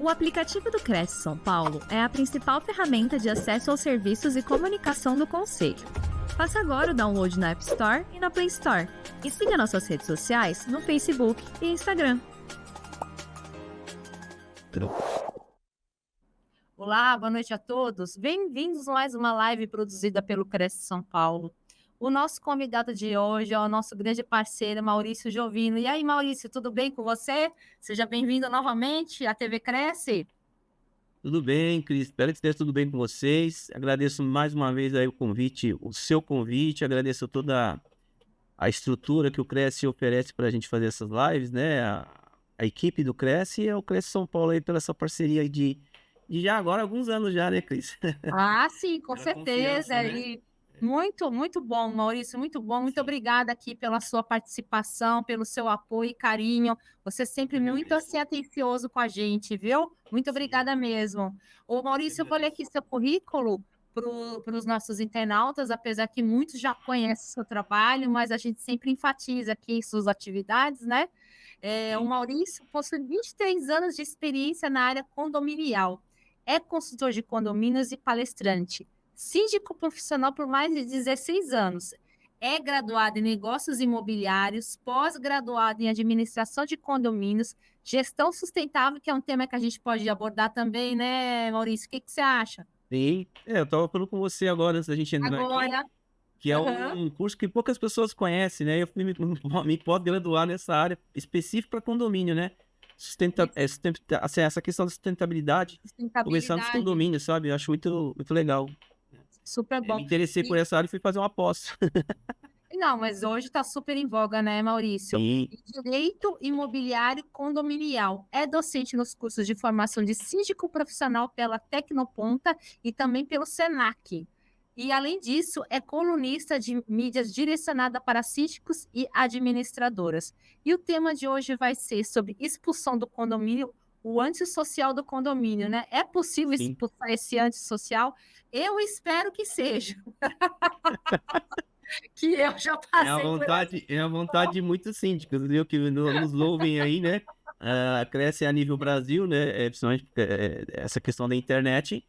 O aplicativo do Cresce São Paulo é a principal ferramenta de acesso aos serviços e comunicação do Conselho. Faça agora o download na App Store e na Play Store. E siga nossas redes sociais no Facebook e Instagram. Olá, boa noite a todos. Bem-vindos a mais uma live produzida pelo Cresce São Paulo. O nosso convidado de hoje é o nosso grande parceiro, Maurício Giovino. E aí, Maurício, tudo bem com você? Seja bem-vindo novamente à TV Cresce. Tudo bem, Cris? Espero que esteja tudo bem com vocês. Agradeço mais uma vez aí o convite, o seu convite. Agradeço toda a estrutura que o Cresce oferece para a gente fazer essas lives, né? A equipe do Cresce e o Cresce São Paulo aí pela essa parceria de já agora alguns anos já, né, Cris? Ah, sim, com Pela certeza. confiança, né? E muito bom, Maurício, muito bom. Muito obrigada aqui pela sua participação, pelo seu apoio e carinho. Você é sempre muito assim, atencioso com a gente, viu? Muito obrigada mesmo. Ô, Maurício, eu vou ler aqui seu currículo para os nossos internautas, apesar que muitos já conhecem o seu trabalho, mas a gente sempre enfatiza aqui suas atividades, né? O Maurício possui 23 anos de experiência na área condominial. É consultor de condomínios e palestrante. Síndico profissional por mais de 16 anos. É graduado em negócios imobiliários, pós-graduado em administração de condomínios, gestão sustentável, que é um tema que a gente pode abordar também, né, Maurício? O que você acha? Sim, eu estava falando com você agora antes da gente entrar aqui, Agora, que é aham, um curso que poucas pessoas conhecem, né? Eu fui me pós-graduar nessa área específica para condomínio, né? Assim, essa questão da sustentabilidade, começar nos sustentabilidade, condomínios, sabe? Eu acho muito legal. super Me bom. interessei por E, essa área e fui fazer uma pós. não, mas hoje está super em voga, né, Maurício? Sim, E Direito Imobiliário Condominial. É docente nos cursos de formação de síndico profissional pela Tecnoponta e também pelo Senac. E, além disso, é colunista de mídias direcionada para síndicos e administradoras. E o tema de hoje vai ser sobre expulsão do condomínio, o antissocial do condomínio, né? É possível sim. expulsar esse antissocial? Eu espero que seja, que eu já passei por essa. É a vontade de muitos síndicos, viu? Que nos ouvem aí, né? Cresce a nível Brasil, né? Principalmente essa questão da internet.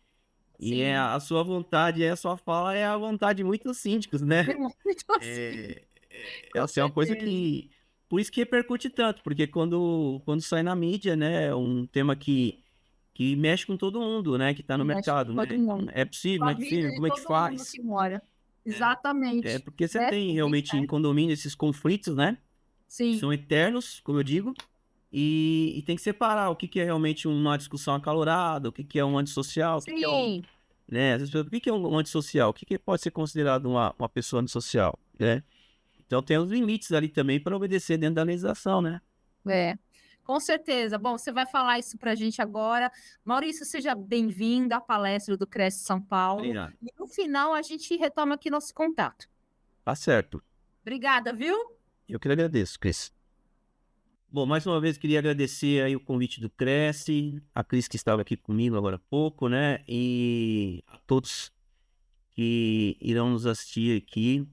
E Sim. a sua vontade, a sua fala é a vontade de muitos síndicos, né? Muito assim, É, com assim, é uma coisa certeza. que... Por isso que repercute tanto, porque quando sai na mídia, né? É um tema que mexe com todo mundo, né? Que tá no Mexe com mercado, né? todo mundo. É possível, Com não a é vida possível? de Como é que todo mundo faz? que mora. É Exatamente. porque você Né? tem realmente em condomínio esses conflitos, né? Que Sim, são eternos, como eu digo, e tem que separar o que que é realmente uma discussão acalorada, o que que é um antissocial, o que que é um, sim. né? Às vezes, o que que é um antissocial? O que que pode ser considerado uma pessoa antissocial, né? Então tem os limites ali também para obedecer dentro da legislação, né? É. Com certeza. Bom, você vai falar isso para a gente agora. Maurício, seja bem-vindo à palestra do Cresce São Paulo. Obrigado. E no final a gente retoma aqui nosso contato. Tá certo. Obrigada, viu? Eu que agradeço, Cris. Bom, mais uma vez queria agradecer aí o convite do Cresce, a Cris que estava aqui comigo agora há pouco, né? E a todos que irão nos assistir aqui.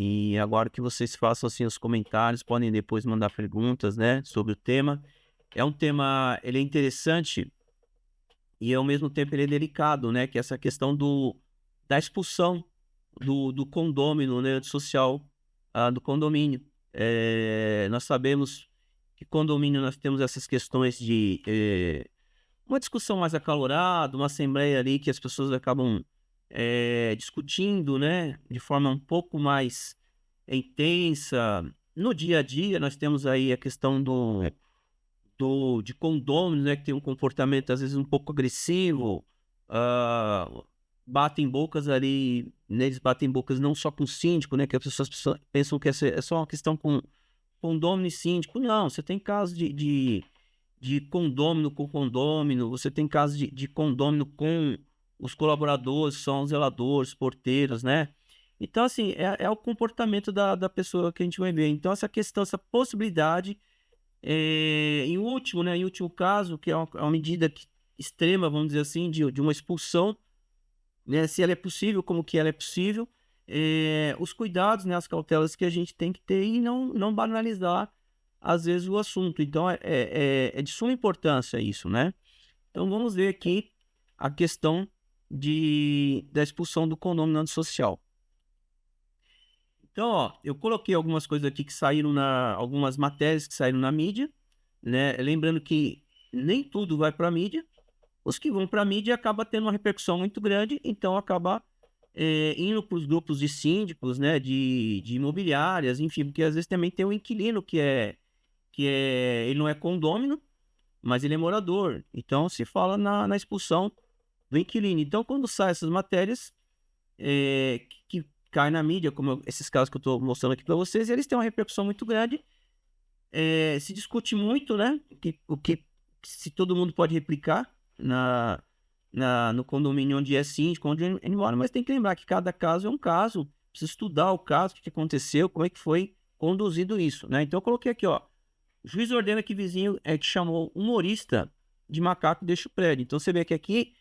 E agora que vocês façam assim os comentários, podem depois mandar perguntas, né, sobre o tema. É um tema, ele é interessante e ao mesmo tempo ele é delicado, né, que é essa questão da expulsão do condômino, né, social, do condomínio. Nós sabemos que condomínio nós temos essas questões de uma discussão mais acalorada, uma assembleia ali que as pessoas acabam discutindo, né, de forma um pouco mais intensa. No dia a dia, nós temos aí a questão de condôminos, né, que tem um comportamento às vezes um pouco agressivo, ah, batem bocas ali, né, eles batem bocas não só com o síndico, né, que as pessoas pensam que é só uma questão com condômino e síndico. Não, você tem casos de condômino com condômino, você tem casos de condômino com os colaboradores, são os zeladores, porteiros, né? Então, assim, é o comportamento da pessoa que a gente vai ver. Então, essa questão, essa possibilidade, em último caso, que é uma medida extrema, vamos dizer assim, de uma expulsão, né? Se ela é possível, como que ela é possível, os cuidados, né, as cautelas que a gente tem que ter e não banalizar, às vezes, o assunto. Então, é de suma importância isso, né? Então vamos ver aqui a questão da expulsão do condomínio antissocial. Então, ó, eu coloquei algumas coisas aqui que saíram algumas matérias que saíram na mídia, né? Lembrando que nem tudo vai para a mídia. Os que vão para a mídia acaba tendo uma repercussão muito grande, então acaba indo para os grupos de síndicos, né? De imobiliárias, enfim, porque às vezes também tem um inquilino ele não é condômino, mas ele é morador. Então se fala na expulsão do inquilino. Então, quando saem essas matérias que caem na mídia, como esses casos que eu estou mostrando aqui para vocês, eles têm uma repercussão muito grande. Se discute muito, né? Se todo mundo pode replicar no condomínio onde é síndico, onde ele mora, mas tem que lembrar que cada caso é um caso. Precisa estudar o caso, o que aconteceu, como é que foi conduzido isso, né? Então eu coloquei aqui, ó. O juiz ordena que vizinho que chamou humorista de macaco deixa o prédio. Então você vê que aqui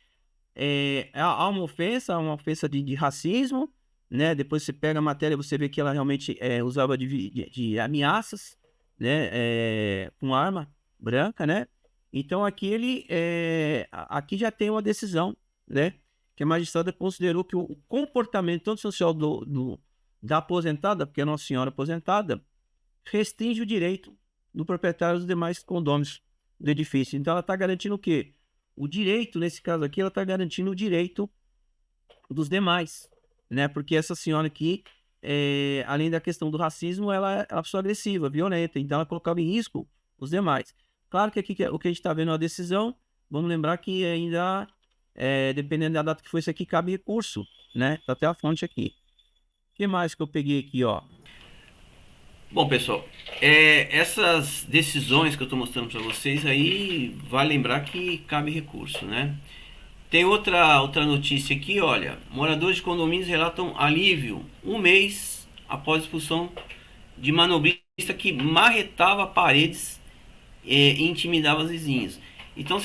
há uma ofensa de racismo, né? Depois você pega a matéria, você vê que ela realmente usava de ameaças, né? Com arma branca, né? Então aqui aqui já tem uma decisão, né? Que a magistrada considerou que o comportamento antissocial da aposentada, porque é Nossa Senhora aposentada, restringe o direito do proprietário dos demais condôminos do edifício. Então ela está garantindo o quê? O direito, nesse caso aqui, ela está garantindo o direito dos demais, né? Porque essa senhora aqui, além da questão do racismo, ela é uma pessoa agressiva, violenta, então ela colocava em risco os demais. Claro que aqui o que a gente está vendo é uma decisão, vamos lembrar que ainda, dependendo da data que foi isso aqui, cabe recurso, né? Tá até a fonte aqui. O que mais que eu peguei aqui, ó? Bom, pessoal, essas decisões que eu estou mostrando para vocês aí, vale lembrar que cabe recurso, né? Tem outra notícia aqui, olha. Moradores de condomínios relatam alívio um mês após a expulsão de manobrista que marretava paredes e intimidava os vizinhos. Então,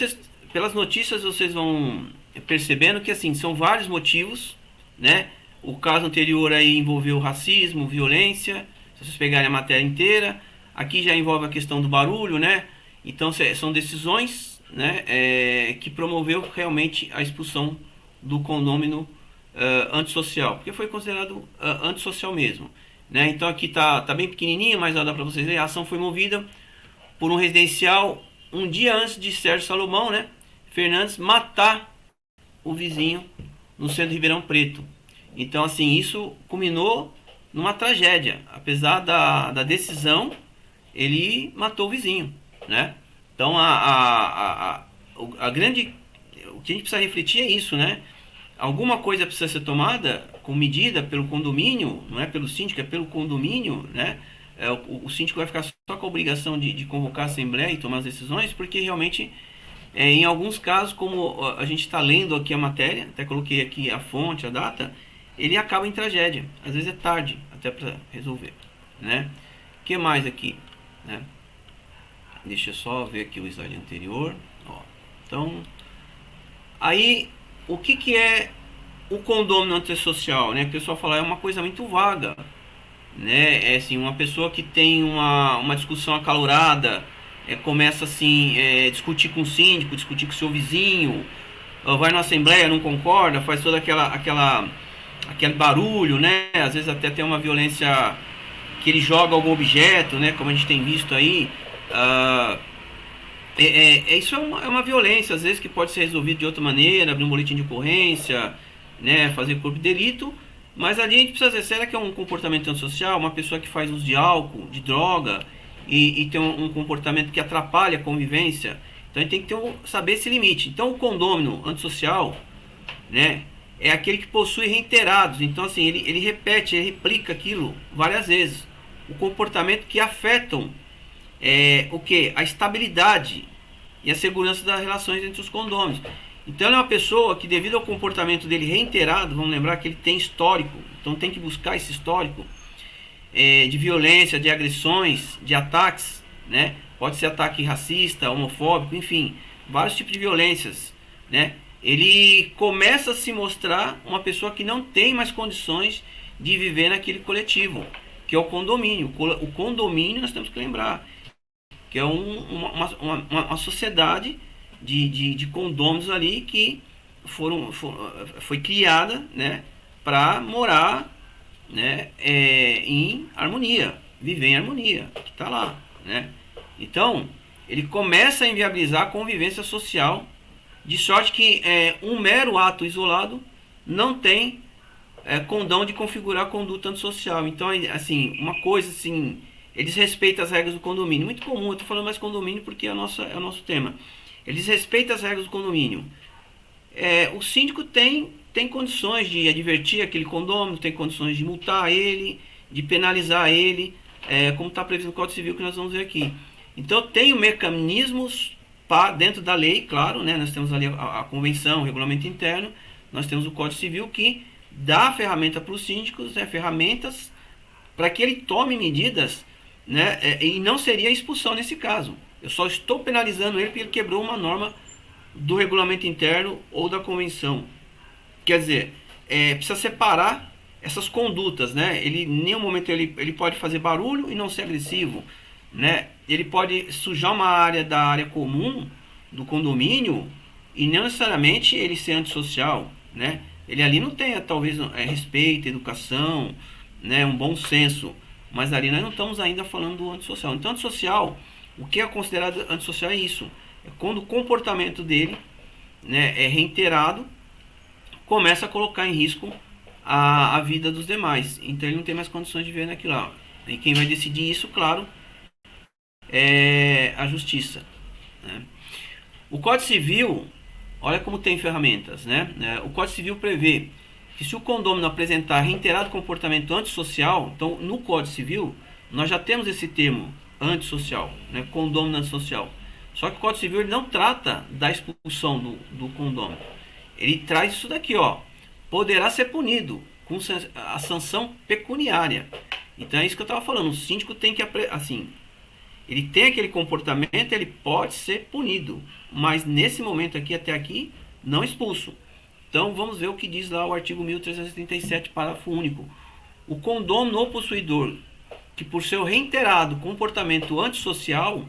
pelas notícias, vocês vão percebendo que, assim, são vários motivos, né? O caso anterior aí envolveu racismo, violência. Se vocês pegarem a matéria inteira, aqui já envolve a questão do barulho, né? Então são decisões, né, que promoveu realmente a expulsão do condômino antissocial, porque foi considerado antissocial mesmo, né? Então aqui tá bem pequenininho, mas dá para vocês verem. A ação foi movida por um residencial um dia antes de Sérgio Salomão, né, Fernandes matar o vizinho no centro de Ribeirão Preto. Então, assim, isso culminou numa tragédia. Apesar da decisão, ele matou o vizinho, né? Então, o que a gente precisa refletir é isso, né? Alguma coisa precisa ser tomada com medida pelo condomínio, não é pelo síndico, é pelo condomínio, né? O síndico vai ficar só com a obrigação de convocar a assembleia e tomar as decisões, porque realmente, em alguns casos, como a gente está lendo aqui a matéria, até coloquei aqui a fonte, a data, ele acaba em tragédia. Às vezes é tarde até para resolver, né? O que mais aqui, né? Deixa eu só ver aqui o slide anterior. Ó. Então, aí, o que é o condômino antissocial, né? O pessoal fala, é uma coisa muito vaga, né? É assim, uma pessoa que tem uma discussão acalorada, começa assim, discutir com o síndico, discutir com o seu vizinho, vai na assembleia, não concorda, faz toda aquele barulho, né? Às vezes até tem uma violência que ele joga algum objeto, né? Como a gente tem visto aí. Isso é uma violência, às vezes, que pode ser resolvido de outra maneira, abrir um boletim de ocorrência, né? Fazer corpo de delito. Mas ali a gente precisa ver, será que é um comportamento antissocial? Uma pessoa que faz uso de álcool, de droga, e tem um comportamento que atrapalha a convivência. Então a gente tem que saber esse limite. Então o condômino antissocial, né, é aquele que possui reiterados. Então assim, ele repete, ele replica aquilo várias vezes. O comportamento que afetam o que? A estabilidade e a segurança das relações entre os condôminos. Então ele é uma pessoa que, devido ao comportamento dele reiterado, vamos lembrar que ele tem histórico, então tem que buscar esse histórico de violência, de agressões, de ataques, né? Pode ser ataque racista, homofóbico, enfim, vários tipos de violências, né? Ele começa a se mostrar uma pessoa que não tem mais condições de viver naquele coletivo, que é o condomínio. O condomínio, nós temos que lembrar, que é uma sociedade, de condôminos ali que foi criada, né, para morar, né, em harmonia, viver em harmonia, que está lá, né? Então, ele começa a inviabilizar a convivência social, de sorte que um mero ato isolado não tem condão de configurar a conduta antissocial. Então, assim, uma coisa assim, eles respeitam as regras do condomínio. Muito comum, eu estou falando mais condomínio porque é o nosso tema. Eles respeitam as regras do condomínio. O síndico tem condições de advertir aquele condômino, tem condições de multar ele, de penalizar ele, como está previsto no Código Civil que nós vamos ver aqui. Então, tem mecanismos dentro da lei, claro, né? Nós temos ali a convenção, o regulamento interno, nós temos o Código Civil que dá ferramenta para os síndicos, ferramentas para que ele tome medidas, né? E não seria expulsão nesse caso. Eu só estou penalizando ele porque ele quebrou uma norma do regulamento interno ou da convenção. Quer dizer, precisa separar essas condutas, né? Ele, em nenhum momento ele pode fazer barulho e não ser agressivo, né? Ele pode sujar uma área da área comum do condomínio e não necessariamente ele ser antissocial, né? Ele ali não tem talvez respeito, educação, né? Um bom senso, mas ali nós não estamos ainda falando do antissocial. Então, antissocial, o que é considerado antissocial é isso. É quando o comportamento dele, né, é reiterado, começa a colocar em risco a vida dos demais. Então ele não tem mais condições de ver naquilo lá. E quem vai decidir isso, claro, é a justiça, né? O Código Civil, olha como tem ferramentas, né? O Código Civil prevê que se o condômino apresentar reiterado comportamento antissocial, então no Código Civil nós já temos esse termo antissocial, né? Condômino antissocial. Só que o Código Civil ele não trata da expulsão do condômino. Ele traz isso daqui, ó. Poderá ser punido com a sanção pecuniária. Então é isso que eu estava falando. O síndico tem que, assim, ele tem aquele comportamento, ele pode ser punido. Mas nesse momento aqui, até aqui, não expulso. Então vamos ver o que diz lá o artigo 1337, parágrafo único. O condômino ou possuidor que por seu reiterado comportamento antissocial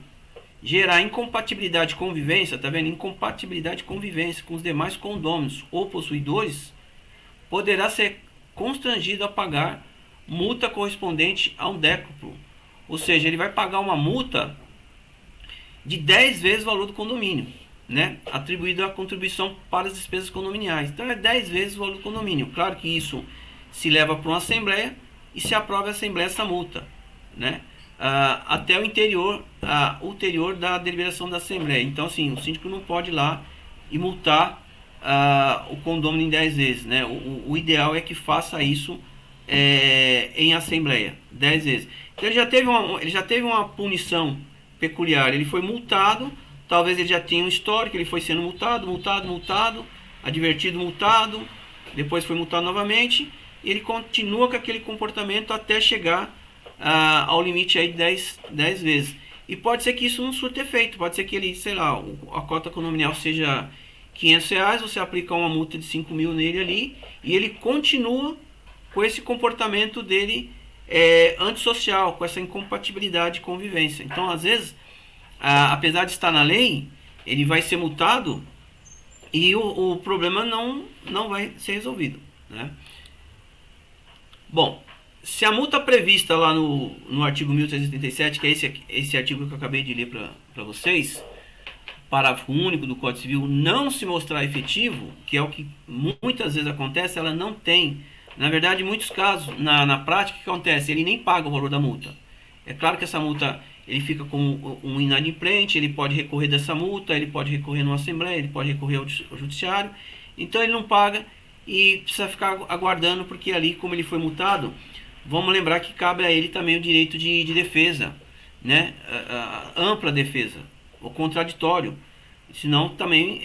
gerar incompatibilidade de convivência, tá vendo? Incompatibilidade de convivência com os demais condôminos ou possuidores, poderá ser constrangido a pagar multa correspondente a um décuplo. Ou seja, ele vai pagar uma multa de 10 vezes o valor do condomínio, né? Atribuído à contribuição para as despesas condominiais. Então é 10 vezes o valor do condomínio. Claro que isso se leva para uma assembleia e se aprova a assembleia essa multa, né? Até o ulterior da deliberação da Assembleia. Então, assim, o síndico não pode ir lá e multar o condômino em 10 vezes, né? O ideal é que faça isso em Assembleia, 10 vezes. Então, ele já teve uma punição peculiar, ele foi multado, talvez ele já tenha um histórico, ele foi sendo multado, advertido, multado, depois foi multado novamente, e ele continua com aquele comportamento até chegar ao limite aí de 10 vezes. E pode ser que isso não surta efeito, pode ser que ele, sei lá, a cota condominial seja R$500, você aplica uma multa de 5 mil nele ali, e ele continua com esse comportamento dele antissocial, com essa incompatibilidade de convivência. Então, às vezes, apesar de estar na lei, ele vai ser multado e o problema não vai ser resolvido, né? Bom, se a multa prevista lá no artigo 1337, que é esse artigo que eu acabei de ler para vocês, parágrafo único do Código Civil, não se mostrar efetivo, que é o que muitas vezes acontece, ela não tem. Na verdade, em muitos casos, na prática, o que acontece? Ele nem paga o valor da multa. É claro que essa multa, ele fica com um inadimplente, ele pode recorrer dessa multa, ele pode recorrer numa assembleia, ele pode recorrer ao judiciário. Então ele não paga e precisa ficar aguardando, porque ali, como ele foi multado, vamos lembrar que cabe a ele também o direito de defesa, né? A ampla defesa, o contraditório. Senão também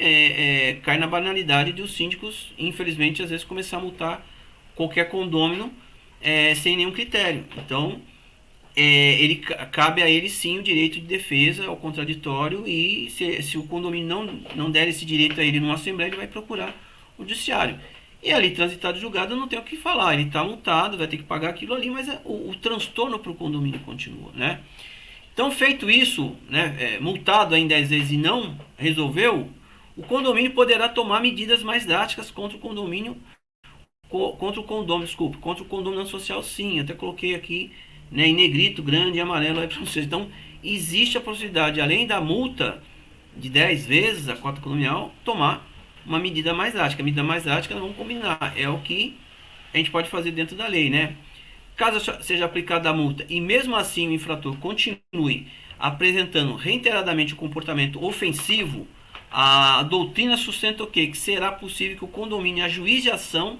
cai na banalidade de os síndicos, infelizmente, às vezes começar a multar qualquer condômino sem nenhum critério. Então, cabe a ele sim o direito de defesa ao contraditório, e se o condomínio não der esse direito a ele numa assembleia, ele vai procurar o judiciário. E ali, transitado julgado, não tem o que falar. Ele está multado, vai ter que pagar aquilo ali, mas o transtorno para o condomínio continua, né? Então, feito isso, né, multado em 10 vezes e não resolveu, o condomínio poderá tomar medidas mais drásticas contra o condomínio, contra o condomínio social, sim. Até coloquei aqui, né, em negrito, grande e amarelo aí para vocês. Então, existe a possibilidade, além da multa de 10 vezes a cota condominial, tomar uma medida mais drástica. A medida mais drástica, não vamos combinar, é o que a gente pode fazer dentro da lei, né? Caso seja aplicada a multa e mesmo assim o infrator continue apresentando reiteradamente o comportamento ofensivo, a doutrina sustenta o quê? Que será possível que o condomínio ajuize a ação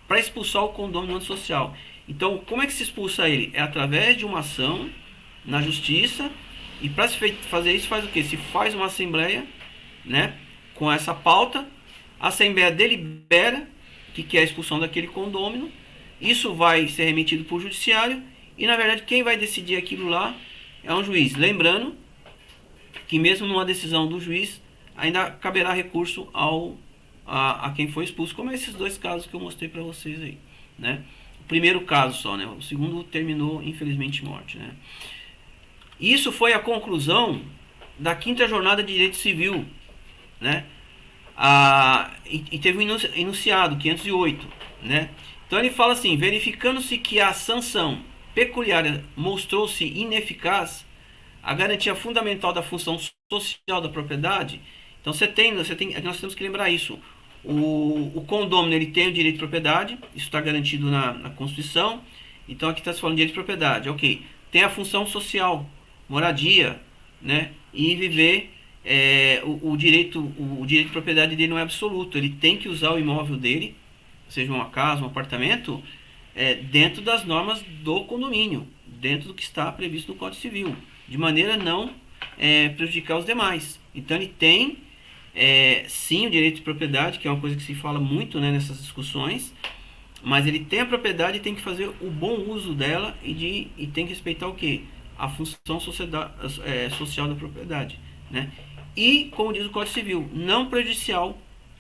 para expulsar o condomínio antissocial. Então, como é que se expulsa ele? É através de uma ação na justiça, e para se fazer isso faz o quê? Se faz uma assembleia, né, com essa pauta, a assembleia delibera que é a expulsão daquele condômino, isso vai ser remetido para o judiciário, e na verdade quem vai decidir aquilo lá é um juiz. Lembrando que mesmo numa decisão do juiz, ainda caberá recurso a quem foi expulso, como esses dois casos que eu mostrei para vocês aí, né? O primeiro caso só, né? O segundo terminou infelizmente em morte, né? Isso foi a conclusão da 5ª jornada de direito civil, né? E teve um enunciado 508, né? Então ele fala assim: verificando-se que a sanção pecuniária mostrou-se ineficaz, a garantia fundamental da função social da propriedade. Então nós temos que lembrar isso. O condômino, ele tem o direito de propriedade, isso está garantido na Constituição. Então aqui está se falando de direito de propriedade, ok. Tem a função social, moradia, né? E viver, o direito de propriedade dele não é absoluto, ele tem que usar o imóvel dele, seja uma casa, um apartamento, dentro das normas do condomínio, dentro do que está previsto no Código Civil, de maneira a não prejudicar os demais. Então ele tem sim o direito de propriedade, que é uma coisa que se fala muito, né, nessas discussões, mas ele tem a propriedade e tem que fazer o bom uso dela e tem que respeitar o quê? A função social da propriedade, né? E, como diz o Código Civil, não prejudicial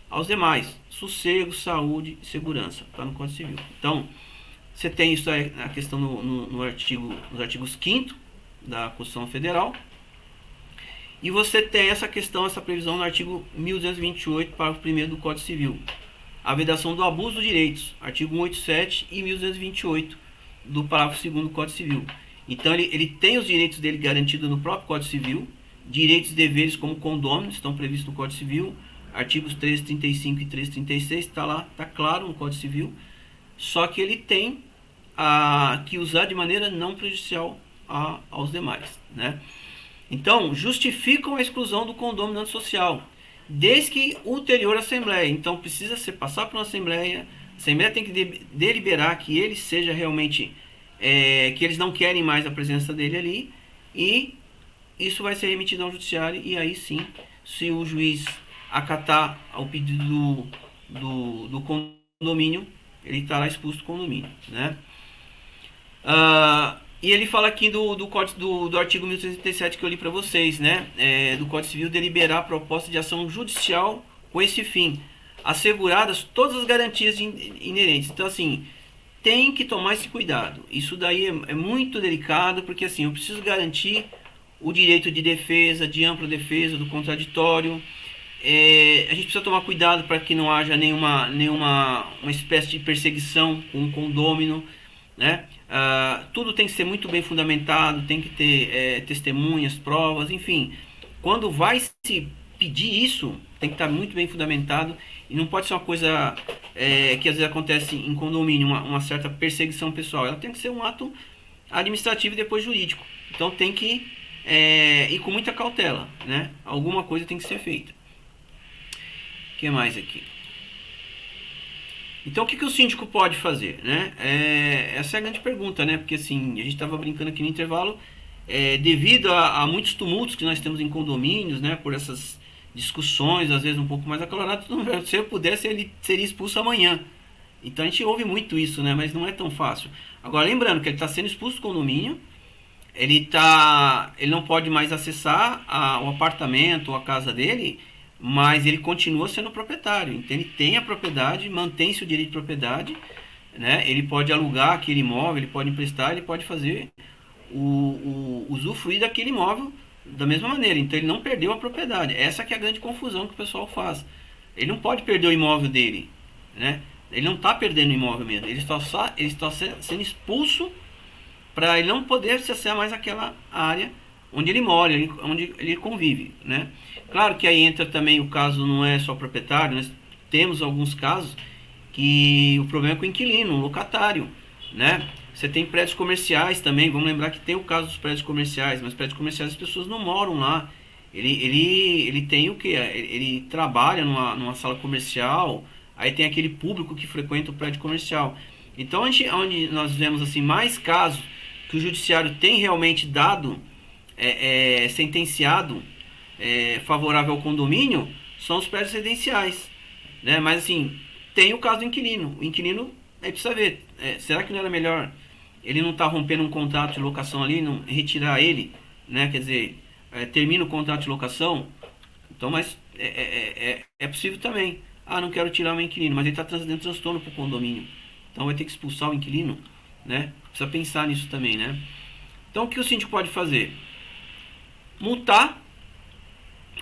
aos demais, sossego, saúde e segurança, está no Código Civil. Então, você tem isso aí, a questão nos artigos 5º da Constituição Federal, e você tem essa previsão no artigo 1228, parágrafo 1º do Código Civil. A vedação do abuso dos direitos, artigo 187 e 1228 do parágrafo 2º do Código Civil. Então ele tem os direitos dele garantidos no próprio Código Civil, direitos e deveres como condôminos estão previstos no Código Civil, artigos 1335 e 1336, está lá, está claro no Código Civil, só que ele tem que usar de maneira não prejudicial aos demais, né? Então, justificam a exclusão do condômino antissocial, desde que ulterior à Assembleia. Então, precisa passar por uma Assembleia, a Assembleia tem que deliberar que ele seja realmente, que eles não querem mais a presença dele ali, e isso vai ser remetido ao judiciário, e aí sim, se o juiz acatar o pedido do condomínio, ele estará expulso do condomínio, né? E ele fala aqui do artigo 1337 que eu li para vocês, né? Do Código Civil, deliberar a proposta de ação judicial com esse fim, asseguradas todas as garantias inerentes. Então, assim, tem que tomar esse cuidado. Isso daí é muito delicado, porque assim, eu preciso garantir o direito de defesa, de ampla defesa, do contraditório. A gente precisa tomar cuidado para que não haja nenhuma uma espécie de perseguição com o condômino, né? Tudo tem que ser muito bem fundamentado, tem que ter testemunhas, provas, enfim. Quando vai se pedir isso, tem que estar muito bem fundamentado, e não pode ser uma coisa que às vezes acontece em condomínio, uma certa perseguição pessoal. Ela tem que ser um ato administrativo e depois jurídico. Então tem que ir com muita cautela, né? Alguma coisa tem que ser feita. O que mais aqui? Então, o que o síndico pode fazer, né? Essa é a grande pergunta, né? Porque, assim, a gente estava brincando aqui no intervalo, devido a muitos tumultos que nós temos em condomínios, né? Por essas discussões, às vezes um pouco mais acaloradas, se eu pudesse, ele seria expulso amanhã. Então, a gente ouve muito isso, né? Mas não é tão fácil. Agora, lembrando que ele está sendo expulso do condomínio, ele não pode mais acessar o apartamento ou a casa dele, mas ele continua sendo proprietário. Então ele tem a propriedade, mantém-se o direito de propriedade, né? Ele pode alugar aquele imóvel, ele pode emprestar, ele pode fazer o usufruir daquele imóvel da mesma maneira. Então ele não perdeu a propriedade. Essa que é a grande confusão que o pessoal faz. Ele não pode perder o imóvel dele, né? Ele não está perdendo o imóvel mesmo. Ele está sendo expulso para ele não poder acessar mais aquela área onde ele mora, onde ele convive, né? Claro que aí entra também o caso, não é só proprietário, nós temos alguns casos que o problema é com o inquilino, o locatário, né? Você tem prédios comerciais também, vamos lembrar que tem o caso dos prédios comerciais, mas prédios comerciais as pessoas não moram lá. Ele tem o que? Ele trabalha numa sala comercial, aí tem aquele público que frequenta o prédio comercial. Então, onde nós vemos assim, mais casos que o judiciário tem realmente dado, sentenciado, favorável ao condomínio, são os prédios residenciais, né? Mas assim, tem o caso do inquilino. O inquilino, aí precisa ver, será que não era melhor ele não está rompendo um contrato de locação ali, não retirar ele, né? Quer dizer, termina o contrato de locação. Então, mas é possível também. Ah, não quero tirar o meu inquilino, mas ele está trazendo transtorno para o condomínio. Então vai ter que expulsar o inquilino, né? Precisa pensar nisso também, né? Então o que o síndico pode fazer? Multar,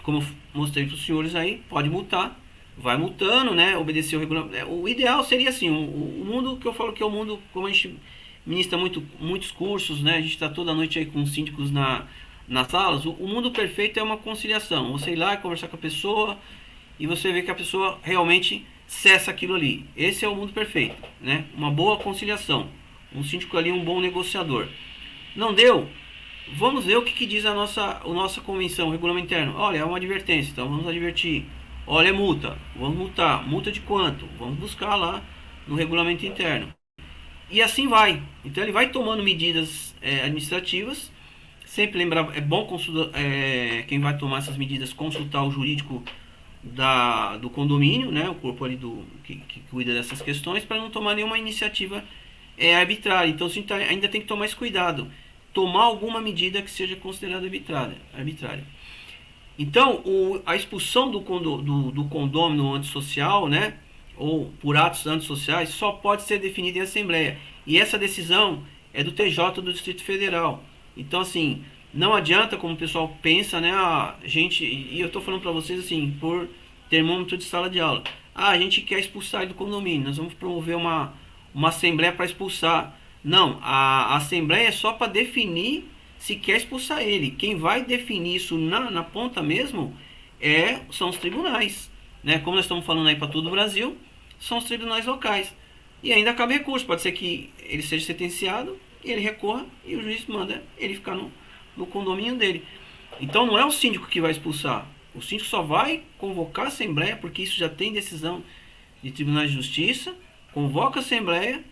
como eu mostrei para os senhores aí, pode multar, vai multando, né? Obedecer o regulamento. O ideal seria assim, o mundo que eu falo que é o mundo, como a gente ministra muitos cursos, né? A gente está toda noite aí com os síndicos nas salas. O mundo perfeito é uma conciliação. Você ir lá e conversar com a pessoa e você vê que a pessoa realmente cessa aquilo ali. Esse é o mundo perfeito, né? Uma boa conciliação. Um síndico ali, um bom negociador. Não deu? Vamos ver o que diz a nossa convenção, o regulamento interno. Olha, é uma advertência, então vamos advertir. Olha, é multa, vamos multar. Multa de quanto? Vamos buscar lá no regulamento interno. E assim vai. Então ele vai tomando medidas administrativas. Sempre lembrar, é bom quem vai tomar essas medidas consultar o jurídico do condomínio, né, o corpo ali que cuida dessas questões, para não tomar nenhuma iniciativa arbitrária. Então você ainda tem que tomar esse cuidado. Tomar alguma medida que seja considerada arbitrária. Então, a expulsão do condômino antissocial, né, ou por atos antissociais, só pode ser definida em assembleia. E essa decisão é do TJ do Distrito Federal. Então, assim, não adianta, como o pessoal pensa, né, gente, e eu estou falando para vocês assim, por termômetro de sala de aula. A gente quer expulsar ele do condomínio, nós vamos promover uma assembleia para expulsar. Não, a assembleia é só para definir se quer expulsar ele. Quem vai definir isso na ponta mesmo são os tribunais, né? Como nós estamos falando aí para todo o Brasil, são os tribunais locais. E ainda cabe recurso, pode ser que ele seja sentenciado e ele recorra e o juiz manda ele ficar no condomínio dele. Então não é o síndico que vai expulsar. O síndico só vai convocar a assembleia, porque isso já tem decisão de tribunais de justiça. Convoca a assembleia,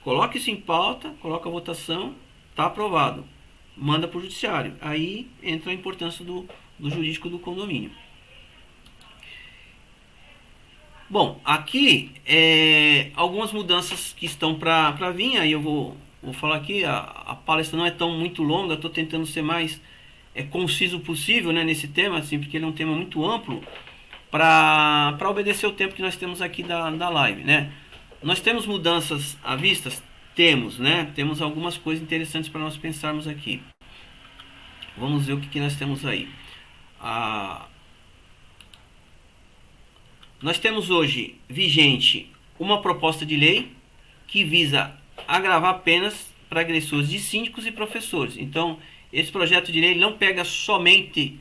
coloca isso em pauta, coloca a votação, está aprovado. Manda para o judiciário. Aí entra a importância do jurídico do condomínio. Bom, aqui algumas mudanças que estão para vir. Aí eu vou falar aqui. A palestra não é tão muito longa. Estou tentando ser mais conciso possível, né, nesse tema, assim, porque ele é um tema muito amplo para obedecer o tempo que nós temos aqui da live, né? Nós temos mudanças à vista? Temos, né? Temos algumas coisas interessantes para nós pensarmos aqui. Vamos ver o que nós temos aí. Nós temos hoje vigente uma proposta de lei que visa agravar penas para agressores de síndicos e professores. Então, esse projeto de lei não pega somente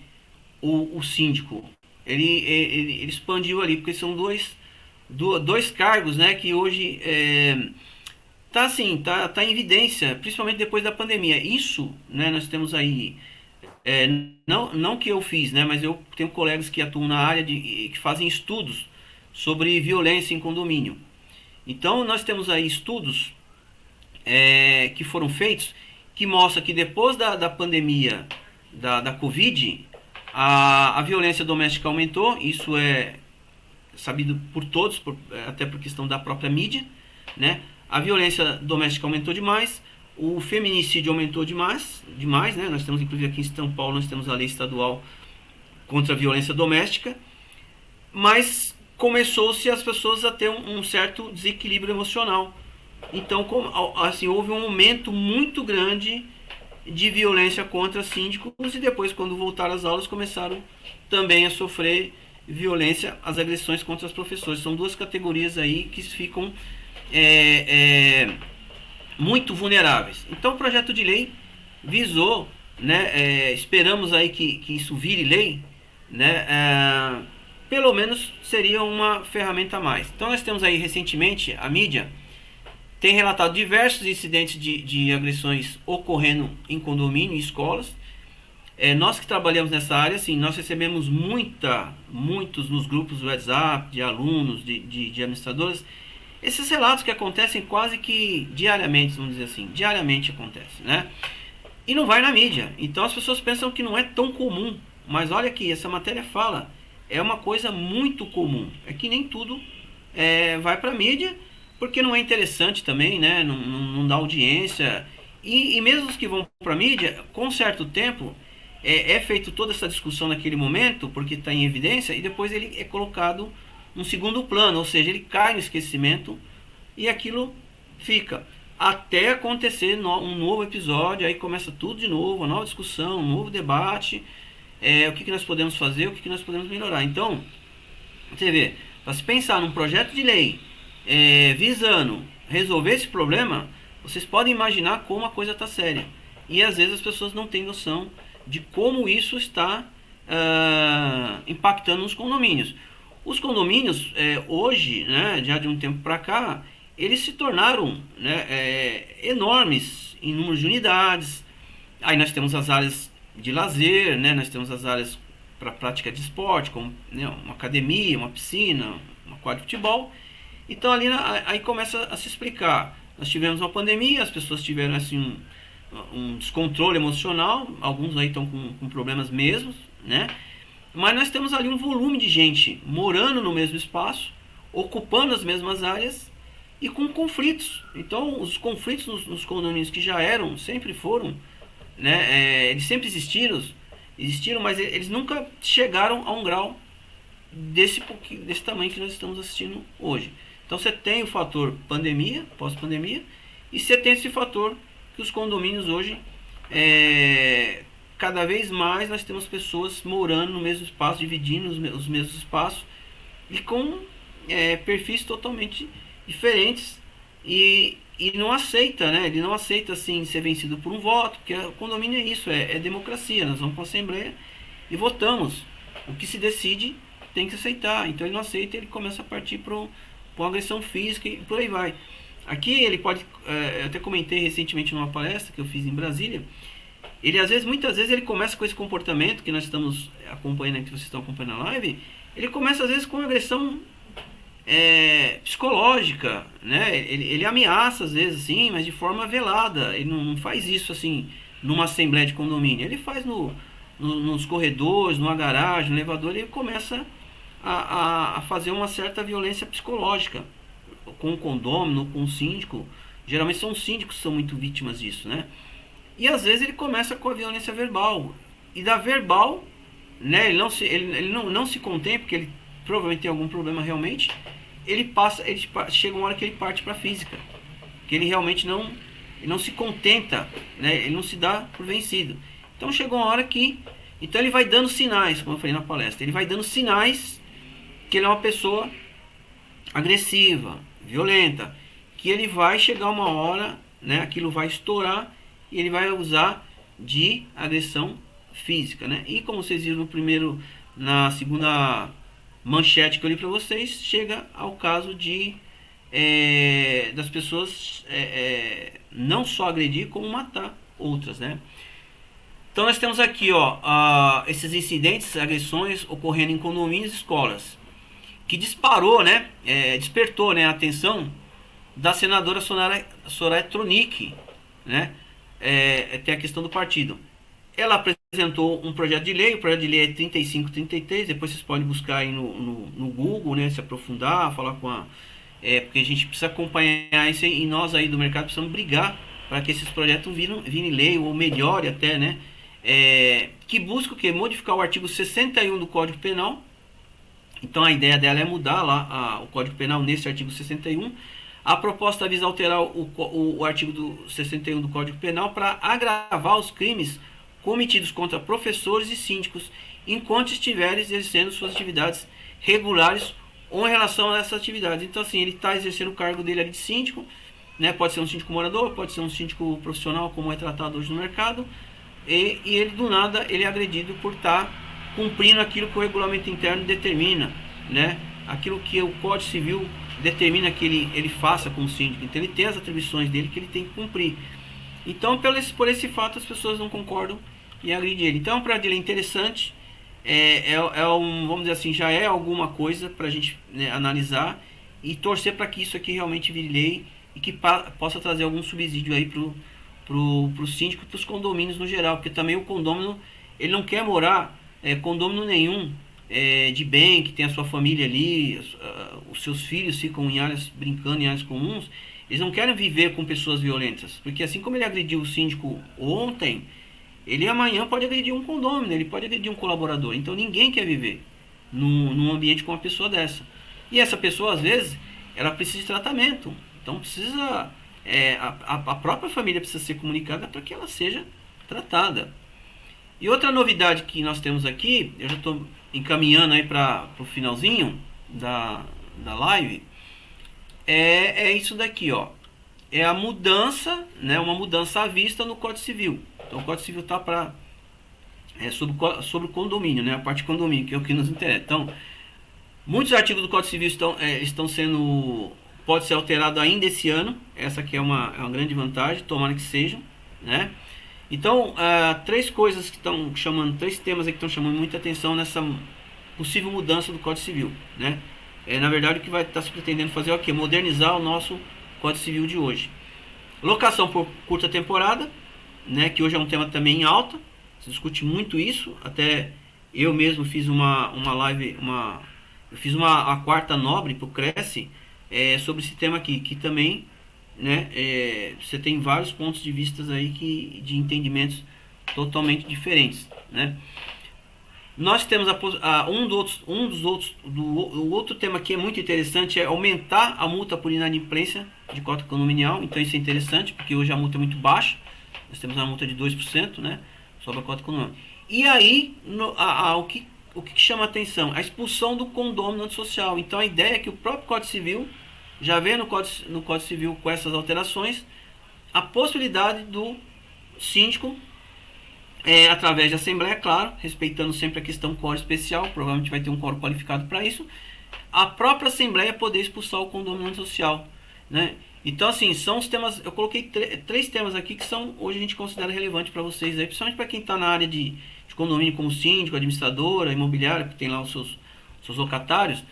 o síndico. Ele expandiu ali, porque são dois cargos, né, que hoje tá em evidência, principalmente depois da pandemia. Isso, né, nós temos aí, não que eu fiz, né, mas eu tenho colegas que atuam na área que fazem estudos sobre violência em condomínio. Então nós temos aí estudos que foram feitos que mostram que depois da pandemia da Covid, a violência doméstica aumentou. Isso é sabido por todos, até por questão da própria mídia, né? A violência doméstica aumentou demais, o feminicídio aumentou demais, né? Nós temos, inclusive aqui em São Paulo, nós temos a lei estadual contra a violência doméstica, mas começou-se as pessoas a ter um certo desequilíbrio emocional. Então, assim, houve um aumento muito grande de violência contra síndicos, e depois, quando voltaram às aulas, começaram também a sofrer violência, as agressões contra os professores. São duas categorias aí que ficam muito vulneráveis. Então o projeto de lei visou, né, esperamos aí que isso vire lei, né, pelo menos seria uma ferramenta a mais. Então nós temos aí recentemente, a mídia tem relatado diversos incidentes de agressões ocorrendo em condomínio e escolas. Nós que trabalhamos nessa área, assim, nós recebemos muitos nos grupos do WhatsApp, de alunos, de administradores, esses relatos que acontecem quase que diariamente, vamos dizer assim, diariamente acontece, né? E não vai na mídia. Então as pessoas pensam que não é tão comum, mas olha aqui, essa matéria fala, é uma coisa muito comum. É que nem tudo vai para a mídia, porque não é interessante também, né? Não dá audiência. E mesmo os que vão para a mídia, com certo tempo, é feito toda essa discussão naquele momento, porque está em evidência, e depois ele é colocado num segundo plano, ou seja, ele cai no esquecimento e aquilo fica. Até acontecer um novo episódio, aí começa tudo de novo, uma nova discussão, um novo debate, o que nós podemos fazer, o que nós podemos melhorar. Então, você vê, para se pensar num projeto de lei visando resolver esse problema, vocês podem imaginar como a coisa está séria. E às vezes as pessoas não têm noção de como isso está impactando nos condomínios. Os condomínios, hoje, né, já de um tempo para cá, eles se tornaram, né, enormes em número de unidades. Aí nós temos as áreas de lazer, né, nós temos as áreas para prática de esporte, como, né, uma academia, uma piscina, uma quadra de futebol. Então ali aí começa a se explicar. Nós tivemos uma pandemia, as pessoas tiveram assim um descontrole emocional, alguns aí estão com problemas mesmo, né? Mas nós temos ali um volume de gente morando no mesmo espaço, ocupando as mesmas áreas e com conflitos. Então os conflitos nos condomínios que já sempre foram, né? Eles sempre existiram, mas eles nunca chegaram a um grau desse tamanho que nós estamos assistindo hoje. Então você tem o fator pandemia, pós-pandemia, e você tem esse fator que os condomínios hoje, cada vez mais nós temos pessoas morando no mesmo espaço, dividindo os mesmos espaços, e com perfis totalmente diferentes, e não aceita, né? Ele não aceita assim ser vencido por um voto, porque o condomínio é isso, é democracia. Nós vamos para a Assembleia e votamos. O que se decide tem que aceitar. Então ele não aceita, ele começa a partir para uma agressão física e por aí vai. Aqui ele pode, eu até comentei recentemente numa palestra que eu fiz em Brasília, ele muitas vezes ele começa com esse comportamento que nós estamos acompanhando, que vocês estão acompanhando na live, ele começa às vezes com agressão psicológica, né? Ele ameaça às vezes assim, mas de forma velada. Ele não faz isso assim numa assembleia de condomínio, ele faz nos corredores, numa garagem, no elevador. Ele começa a fazer uma certa violência psicológica com o condômino, com o síndico. Geralmente são os síndicos que são muito vítimas disso, né? E às vezes ele começa com a violência verbal, e da verbal, né, ele não se contém, porque ele provavelmente tem algum problema realmente. Ele chega uma hora que ele parte para a física, que ele realmente não se contenta, né? Ele não se dá por vencido. Então chegou uma hora que, então ele vai dando sinais, como eu falei na palestra, ele vai dando sinais que ele é uma pessoa agressiva, violenta, que ele vai chegar uma hora, né, aquilo vai estourar e ele vai usar de agressão física, né? E como vocês viram na segunda manchete que eu li para vocês, chega ao caso das pessoas não só agredir, como matar outras, né? Então nós temos aqui, esses incidentes, agressões ocorrendo em condomínios e escolas, que despertou, né, a atenção da senadora Soraya Tronic, né? Tem a questão do partido. Ela apresentou um projeto de lei, o projeto de lei é 3533, depois vocês podem buscar aí no Google, né, se aprofundar, falar porque a gente precisa acompanhar isso aí, e nós aí do mercado precisamos brigar para que esses projetos virem lei, ou melhore até, né, que busca o quê? Modificar o artigo 61 do Código Penal. Então a ideia dela é mudar lá o Código Penal nesse artigo 61. A proposta visa alterar o artigo 61 do Código Penal para agravar os crimes cometidos contra professores e síndicos enquanto estiverem exercendo suas atividades regulares ou em relação a essas atividades. Então, assim, ele está exercendo o cargo dele ali de síndico, né? Pode ser um síndico morador, pode ser um síndico profissional, como é tratado hoje no mercado, e ele, do nada, ele é agredido por estar cumprindo aquilo que o regulamento interno determina, né? Aquilo que o Código Civil determina que ele faça como síndico. Então, ele tem as atribuições dele que ele tem que cumprir. Então, por esse fato, as pessoas não concordam e agredem ele. Então, para ele é interessante, vamos dizer assim, já é alguma coisa para a gente, né, analisar e torcer para que isso aqui realmente vire lei e que possa trazer algum subsídio aí pro síndico e para os condomínios no geral, porque também o condômino, ele não quer morar condômino nenhum de bem, que tem a sua família ali, os seus filhos ficam em áreas, brincando em áreas comuns. Eles não querem viver com pessoas violentas, porque assim como ele agrediu o síndico ontem, ele amanhã pode agredir um condômino, ele pode agredir um colaborador. Então ninguém quer viver num ambiente com uma pessoa dessa. E essa pessoa, às vezes, ela precisa de tratamento. Então precisa, a própria família precisa ser comunicada para que ela seja tratada. E outra novidade que nós temos aqui, eu já estou encaminhando aí para o finalzinho da live, é isso daqui, ó. É a mudança, né, uma mudança à vista no Código Civil. Então o Código Civil está sobre o condomínio, né, a parte de condomínio, que é o que nos interessa. Então, muitos artigos do Código Civil estão sendo, pode ser alterado ainda esse ano. Essa aqui é uma grande vantagem, tomara que sejam, né? Então, três coisas que estão chamando, três temas aí que estão chamando muita atenção nessa possível mudança do Código Civil, né? Na verdade, o que vai estar se pretendendo fazer é o quê? Modernizar o nosso Código Civil de hoje. Locação por curta temporada, né? Que hoje é um tema também em alta. Se discute muito isso. Até eu mesmo fiz uma live, eu fiz a quarta nobre para o Cresce sobre esse tema aqui, que também, né, você tem vários pontos de vista aí de entendimentos totalmente diferentes, né? Nós temos o outro tema que é muito interessante, é aumentar a multa por inadimplência de cota condominial. Então isso é interessante, porque hoje a multa é muito baixa. Nós temos uma multa de 2%, né, sobre a cota condominial. E aí, o que chama a atenção? A expulsão do condômino antissocial. Então a ideia é que o próprio Código Civil já vê no Código Civil, com essas alterações, a possibilidade do síndico, através de assembleia, claro, respeitando sempre a questão quórum especial, provavelmente vai ter um quórum qualificado para isso, a própria assembleia poder expulsar o condomínio social, né? Então, assim, são os temas, eu coloquei três temas aqui que são, hoje a gente considera relevante para vocês, aí, principalmente para quem está na área de condomínio, como síndico, administradora, imobiliária, que tem lá os seus locatários.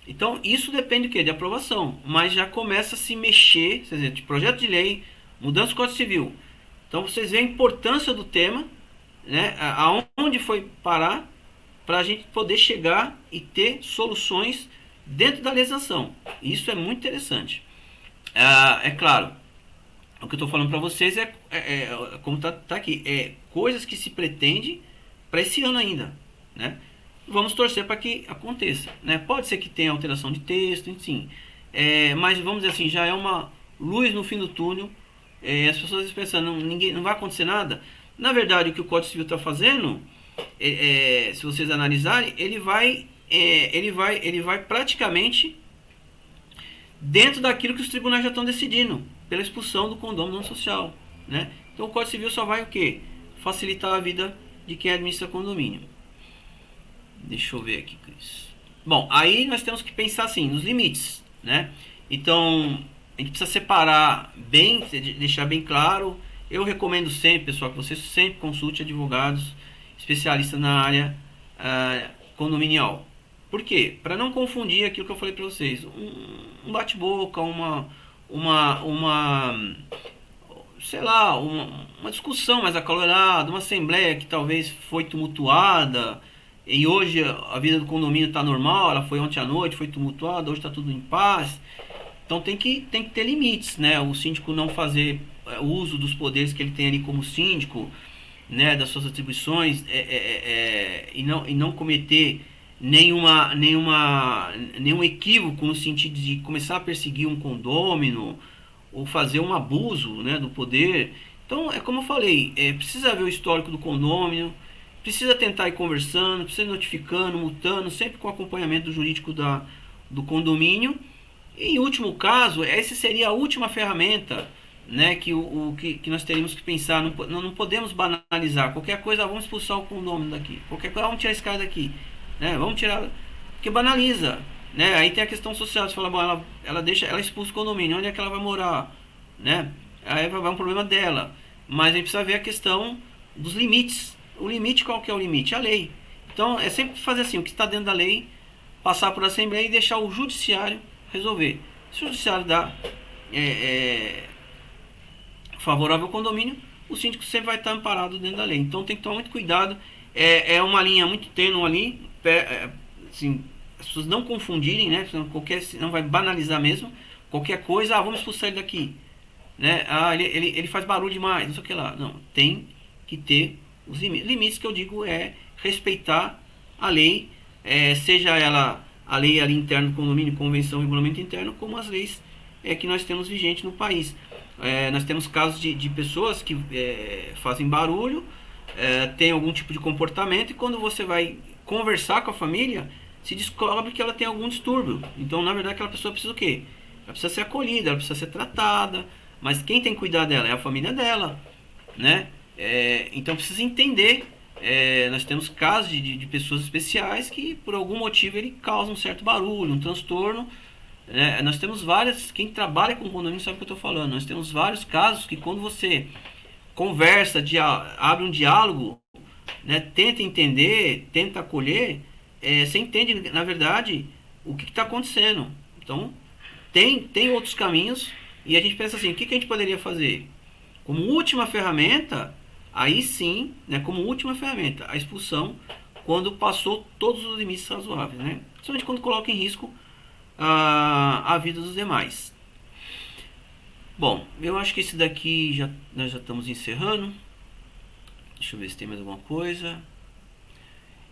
Então, isso depende do quê? De aprovação, mas já começa a se mexer, quer dizer, de projeto de lei, mudança do Código Civil. Então, vocês veem a importância do tema, né, aonde foi parar, para a gente poder chegar e ter soluções dentro da legislação. Isso é muito interessante. É claro, o que eu estou falando para vocês como tá aqui, coisas que se pretende para esse ano ainda, né? Vamos torcer para que aconteça, né? Pode ser que tenha alteração de texto, enfim, mas vamos dizer assim, já é uma luz no fim do túnel. As pessoas pensando, não vai acontecer nada. Na verdade, o que o Código Civil está fazendo, se vocês analisarem, ele vai praticamente dentro daquilo que os tribunais já estão decidindo, pela expulsão do condômino não social, né? Então o Código Civil só vai o quê? Facilitar a vida de quem administra condomínio. Deixa eu ver aqui, Cris. Bom, aí nós temos que pensar assim, nos limites, né? Então, a gente precisa separar bem, deixar bem claro. Eu recomendo sempre, pessoal, que você sempre consulte advogados especialistas na área condominial. Por quê? Para não confundir aquilo que eu falei para vocês. Um bate-boca, sei lá, uma discussão mais acalorada, uma assembleia que talvez foi tumultuada, e hoje a vida do condomínio está normal, ela foi ontem à noite, foi tumultuada, hoje está tudo em paz. Então tem que ter limites, né? O síndico não fazer uso dos poderes que ele tem ali como síndico, né? Das suas atribuições, e não cometer nenhum equívoco no sentido de começar a perseguir um condômino ou fazer um abuso, né, do poder. Então, é como eu falei, precisa ver o histórico do condômino, precisa tentar ir conversando, precisa ir notificando, multando, sempre com acompanhamento jurídico do condomínio. E em último caso, essa seria a última ferramenta, né, que nós teríamos que pensar. Não podemos banalizar qualquer coisa. Vamos expulsar o condômino daqui, qualquer coisa, vamos tirar esse cara daqui, né, vamos tirar, porque banaliza, né? Aí tem a questão social. Você fala, bom, ela expulsa o condomínio, onde é que ela vai morar, né? Aí vai um problema dela. Mas a gente precisa ver a questão dos limites. O limite, qual que é o limite? A lei. Então é sempre fazer assim, o que está dentro da lei, passar por assembleia e deixar o judiciário resolver. Se o judiciário dá favorável ao condomínio, o síndico sempre vai estar amparado dentro da lei. Então tem que tomar muito cuidado. É uma linha muito tênue ali, assim, as pessoas não confundirem, né? Não vai banalizar mesmo. Qualquer coisa, vamos expulsar ele daqui, né? Ele faz barulho demais, não sei o que lá. Não, tem que ter os limites. Limites que eu digo é respeitar a lei, seja ela a lei ali interna do condomínio, convenção, regulamento interno, como as leis que nós temos vigente no país. Nós temos casos de pessoas que fazem barulho, tem algum tipo de comportamento, e quando você vai conversar com a família, se descobre que ela tem algum distúrbio. Então, na verdade, aquela pessoa precisa o quê? Ela precisa ser acolhida, ela precisa ser tratada, mas quem tem que cuidar dela é a família dela, né? Então, precisa entender. Nós temos casos de pessoas especiais que, por algum motivo, ele causa um certo barulho, um transtorno. Nós temos várias, quem trabalha com condomínio sabe o que eu estou falando. Nós temos vários casos que, quando você conversa, abre um diálogo, né, tenta entender, tenta acolher, você entende, na verdade, o que está acontecendo. Então, tem outros caminhos, e a gente pensa assim, o que a gente poderia fazer? Como última ferramenta, aí sim, né, como última ferramenta, a expulsão, quando passou todos os limites razoáveis, né? Principalmente quando coloca em risco a vida dos demais. Bom, eu acho que esse daqui nós já estamos encerrando. Deixa eu ver se tem mais alguma coisa.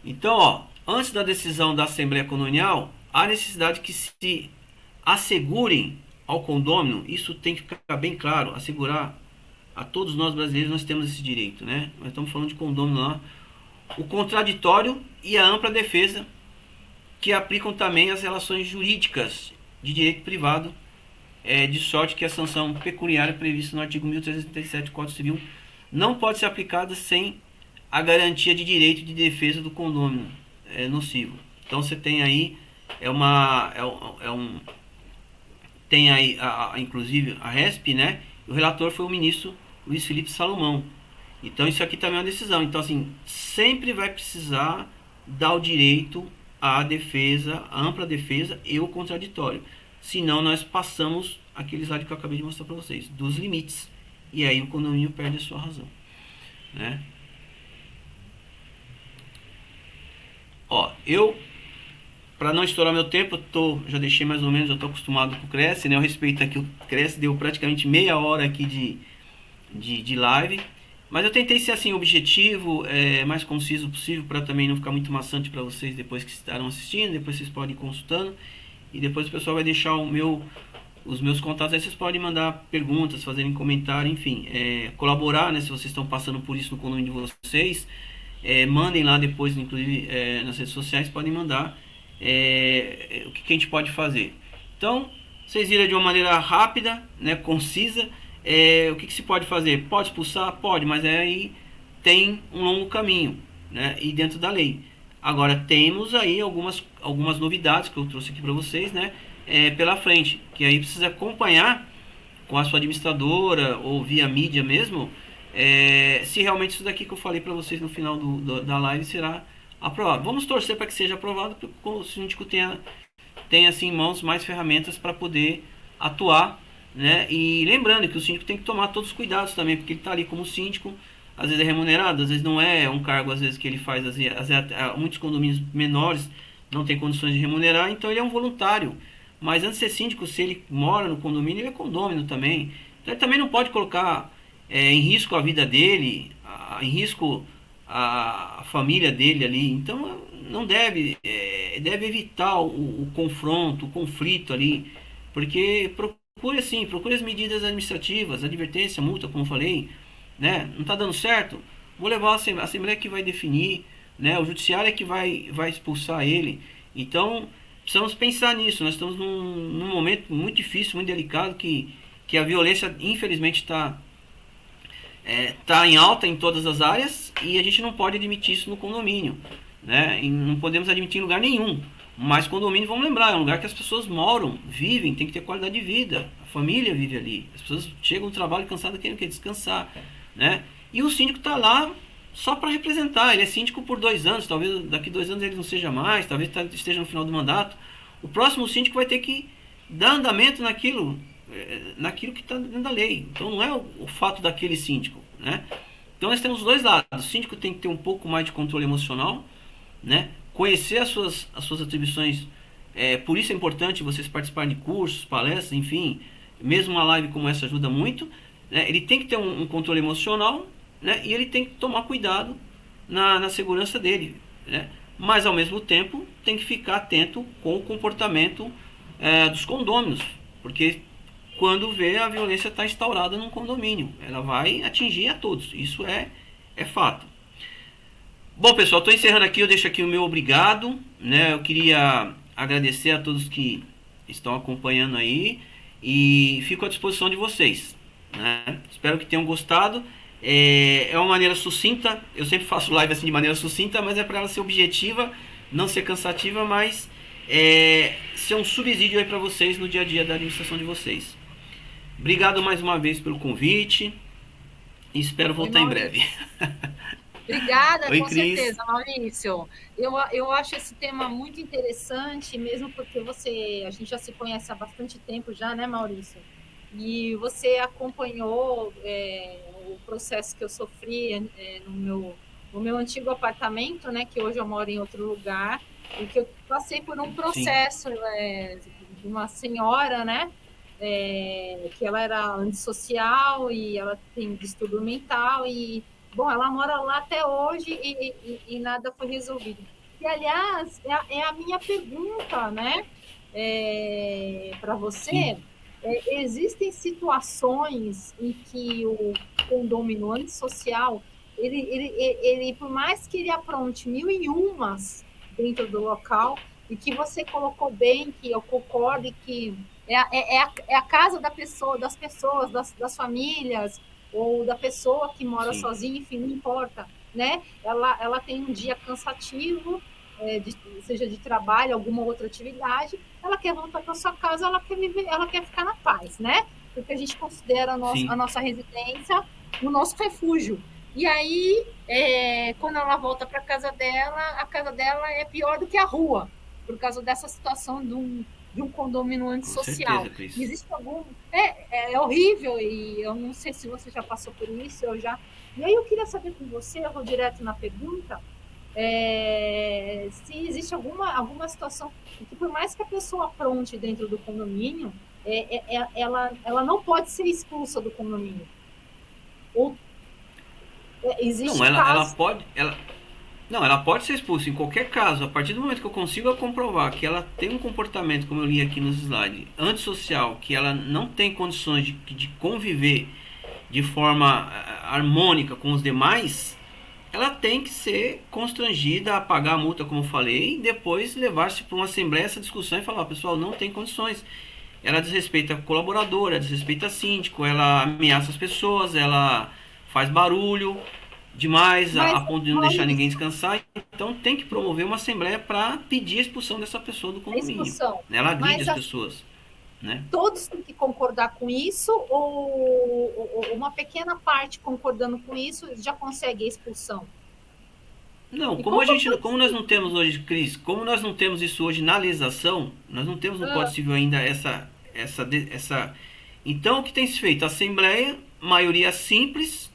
Então, antes da decisão da Assembleia Condominial, há necessidade que se assegurem ao condômino, isso tem que ficar bem claro, assegurar a todos nós brasileiros, nós temos esse direito, né? Nós estamos falando de condômino lá, o contraditório e a ampla defesa, que aplicam também as relações jurídicas de direito privado, de sorte que a sanção pecuniária prevista no artigo 1337 do Código Civil não pode ser aplicada sem a garantia de direito de defesa do condômino nocivo. Então você tem aí tem aí inclusive a RESP, né? O relator foi o ministro Luiz Felipe Salomão. Então isso aqui também é uma decisão. Então assim, sempre vai precisar dar o direito à defesa, à ampla defesa e o contraditório. Senão nós passamos aquele slide que eu acabei de mostrar para vocês, dos limites. E aí o condomínio perde a sua razão, né? Ó, para não estourar meu tempo, já deixei mais ou menos, eu estou acostumado com o Cresce, né? Eu respeito aqui o Cresce, deu praticamente meia hora aqui de live. Mas eu tentei ser assim, objetivo, mais conciso possível, para também não ficar muito maçante para vocês depois que estarão assistindo. Depois vocês podem ir consultando. E depois o pessoal vai deixar os meus contatos. Aí vocês podem mandar perguntas, fazerem comentário, enfim. Colaborar, né? Se vocês estão passando por isso no condomínio de vocês. Mandem lá depois, inclusive nas redes sociais, podem mandar o que a gente pode fazer. Então, vocês viram de uma maneira rápida, né, concisa. O que se pode fazer? Pode expulsar? Pode, mas aí tem um longo caminho, né, e dentro da lei. Agora, temos aí algumas novidades que eu trouxe aqui para vocês, né, pela frente, que aí precisa acompanhar com a sua administradora ou via mídia mesmo, se realmente isso daqui que eu falei para vocês no final da live será aprovado. Vamos torcer para que seja aprovado, para que o síndico tenha assim, em mãos mais ferramentas para poder atuar, né? E lembrando que o síndico tem que tomar todos os cuidados também, porque ele está ali como síndico, às vezes é remunerado, às vezes não é um cargo, às vezes que ele faz, muitos condomínios menores não tem condições de remunerar, então ele é um voluntário. Mas antes de ser síndico, se ele mora no condomínio, ele é condômino também. Então ele também não pode colocar em risco a vida dele, em risco a família dele ali. Então não deve, deve evitar o confronto, o conflito ali, porque procure assim, procure as medidas administrativas, advertência, multa, como eu falei, né? Não está dando certo, vou levar a Assembleia que vai definir, né? O Judiciário é que vai expulsar ele. Então precisamos pensar nisso. Nós estamos num momento muito difícil, muito delicado, que a violência infelizmente tá em alta em todas as áreas, e a gente não pode admitir isso no condomínio, né? E não podemos admitir em lugar nenhum. Mas condomínio, vamos lembrar, é um lugar que as pessoas moram, vivem, tem que ter qualidade de vida. A família vive ali. As pessoas chegam do trabalho cansadas, querem descansar, né? E o síndico está lá só para representar. Ele é síndico por 2 anos, talvez daqui 2 anos ele não seja mais, talvez esteja no final do mandato. O próximo síndico vai ter que dar andamento naquilo que está dentro da lei. Então não é o fato daquele síndico, né? Então nós temos 2 lados. O síndico tem que ter um pouco mais de controle emocional, né? Conhecer as suas atribuições. Por isso é importante vocês participarem de cursos, palestras, enfim. Mesmo uma live como essa ajuda muito, né? Ele tem que ter um controle emocional, né? E ele tem que tomar cuidado na segurança dele, né? Mas ao mesmo tempo tem que ficar atento com o comportamento dos condôminos, porque quando vê a violência está instaurada num condomínio, ela vai atingir a todos. Isso é fato. Bom, pessoal, estou encerrando aqui. Eu deixo aqui o meu obrigado, né? Eu queria agradecer a todos que estão acompanhando aí e fico à disposição de vocês, né? Espero que tenham gostado. É uma maneira sucinta. Eu sempre faço live assim de maneira sucinta, mas é para ela ser objetiva, não ser cansativa, mas ser um subsídio aí para vocês no dia a dia da administração de vocês. Obrigado mais uma vez pelo convite e espero voltar em breve. Obrigada, Oi, com Cris. certeza, Maurício. Eu acho esse tema muito interessante, mesmo porque a gente já se conhece há bastante tempo já, né, Maurício? E você acompanhou o processo que eu sofri no meu antigo apartamento, né, que hoje eu moro em outro lugar, e que eu passei por um processo de uma senhora, né, que ela era antissocial e ela tem distúrbio mental e, bom, ela mora lá até hoje e nada foi resolvido. E, aliás, é a minha pergunta, né, para você. Existem situações em que o condomínio antissocial, ele, por mais que ele apronte 1001 dentro do local, e que você colocou bem, que eu concordo, e que é a casa da pessoa, das pessoas, das famílias, ou da pessoa que mora Sim. sozinha, enfim, não importa, né? Ela tem um dia cansativo, seja de trabalho, alguma outra atividade, ela quer voltar para sua casa, ela quer viver, ela quer ficar na paz, né? Porque a gente considera a nossa residência o nosso refúgio. E aí, quando ela volta para a casa dela é pior do que a rua, por causa dessa situação de um condomínio antissocial. Com certeza, Cris. Existe algum... É horrível, e eu não sei se você já passou por isso, eu já... E aí eu queria saber com você, eu vou direto na pergunta, se existe alguma situação que, por mais que a pessoa apronte dentro do condomínio, ela não pode ser expulsa do condomínio. Ou existe Não, caso... ela pode ser expulsa em qualquer caso. A partir do momento que eu consigo comprovar que ela tem um comportamento, como eu li aqui nos slides, antissocial, que ela não tem condições de conviver de forma harmônica com os demais, ela tem que ser constrangida a pagar a multa, como eu falei, e depois levar-se para uma assembleia essa discussão e falar: pessoal, não tem condições. Ela desrespeita colaborador, ela desrespeita síndico, ela ameaça as pessoas, ela faz barulho demais a ponto de não deixar ninguém descansar. Então tem que promover uma assembleia para pedir a expulsão dessa pessoa do condomínio. Ela agride as pessoas, né? Todos têm que concordar com isso, ou uma pequena parte concordando com isso já consegue a expulsão? Não, como nós não temos hoje, Cris, como nós não temos isso hoje na legislação, nós não temos no Código Civil ainda essa. Então o que tem se feito? A assembleia, maioria simples,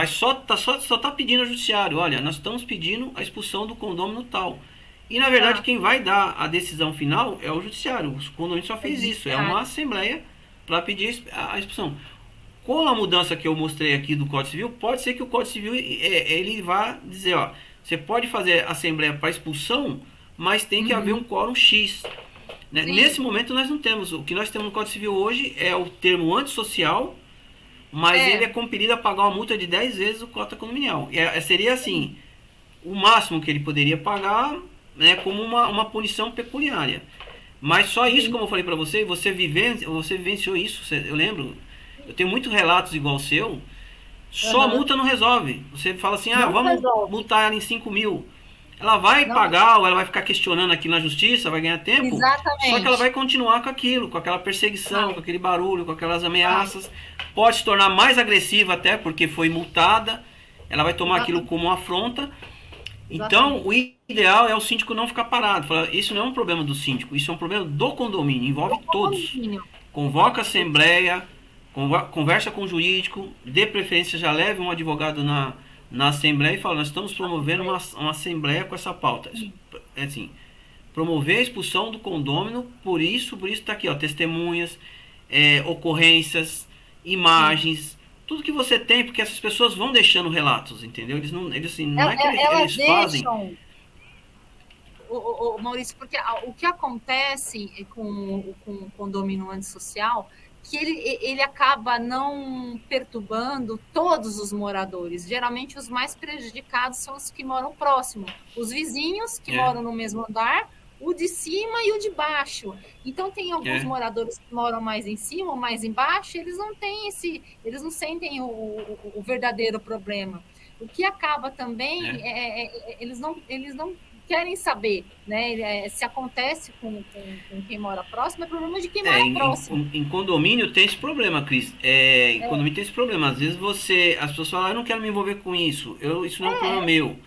só tá pedindo ao judiciário: olha, nós estamos pedindo a expulsão do condomínio tal. E na verdade quem vai dar a decisão final é o judiciário. O condomínio só fez isso, é uma assembleia para pedir a expulsão. com a mudança que eu mostrei aqui do Código Civil, pode ser que o Código Civil ele vá dizer, ó, você pode fazer assembleia para expulsão, mas tem que haver um quórum X. Né? Nesse momento nós não temos. O que nós temos no Código Civil hoje é o termo antissocial, mas ele é compelido a pagar uma multa de 10 vezes o cota condominial. Seria assim, o máximo que ele poderia pagar, né, como uma punição pecuniária. Mas só isso, como eu falei para você, você vivenciou isso, eu lembro. Eu tenho muitos relatos igual o seu. Só a multa não resolve. Você fala assim, vamos multar ela em 5 mil. Ela vai pagar ou ela vai ficar questionando aqui na justiça, vai ganhar tempo. Exatamente. Só que ela vai continuar com aquilo, com aquela perseguição, com aquele barulho, com aquelas ameaças. Pode se tornar mais agressiva até, porque foi multada. Ela vai tomar aquilo como uma afronta. Então, o ideal é o síndico não ficar parado. Falar, isso não é um problema do síndico, isso é um problema do condomínio, envolve todos. Convoca a assembleia, conversa com o jurídico, de preferência já leve um advogado na assembleia e fala, nós estamos promovendo uma assembleia com essa pauta. É assim, promover a expulsão do condômino, por isso está aqui, ó, testemunhas, ocorrências, imagens, tudo que você tem, porque essas pessoas vão deixando relatos, entendeu? Eles não é que eles fazem. Maurício, porque o que acontece com o condomínio antissocial, que ele acaba não perturbando todos os moradores. Geralmente, os mais prejudicados são os que moram próximo. Os vizinhos que moram no mesmo andar, o de cima e o de baixo. Então, tem alguns moradores que moram mais em cima ou mais embaixo, eles não têm eles não sentem o verdadeiro problema. O que acaba também eles não querem saber, né? Se acontece com quem mora próximo, é problema de quem mora próximo. Em condomínio tem esse problema, Cris. Em condomínio tem esse problema. Às vezes as pessoas falam, eu não quero me envolver com isso. Isso não é um problema meu.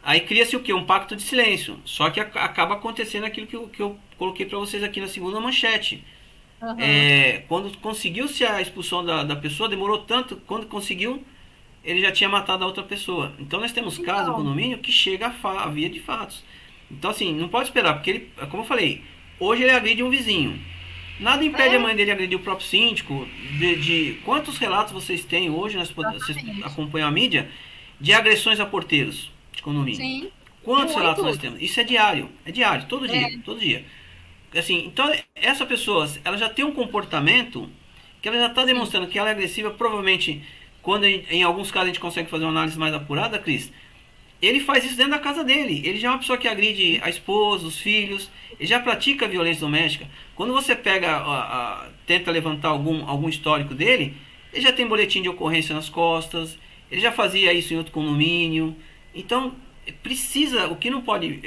Aí cria-se o quê? Um pacto de silêncio. Só que acaba acontecendo aquilo que eu coloquei para vocês aqui na segunda manchete. Quando conseguiu-se a expulsão da pessoa, demorou tanto, quando conseguiu, ele já tinha matado a outra pessoa. Então nós temos casos no condomínio que chega a via de fatos. Então assim, não pode esperar, porque ele, como eu falei, hoje ele agride um vizinho. Nada impede a mãe dele agredir o próprio síndico. Quantos relatos vocês têm hoje, vocês acompanham a mídia, de agressões a porteiros de condomínio? Sim. Quantos relatos nós temos? Isso é diário, todo dia. Assim, então essa pessoa, ela já tem um comportamento que ela já está demonstrando que ela é agressiva, provavelmente. Quando em alguns casos a gente consegue fazer uma análise mais apurada, Cris, ele faz isso dentro da casa dele. Ele já é uma pessoa que agride a esposa, os filhos, ele já pratica violência doméstica. Quando você tenta levantar algum histórico dele, ele já tem boletim de ocorrência nas costas, ele já fazia isso em outro condomínio. Então, o que não pode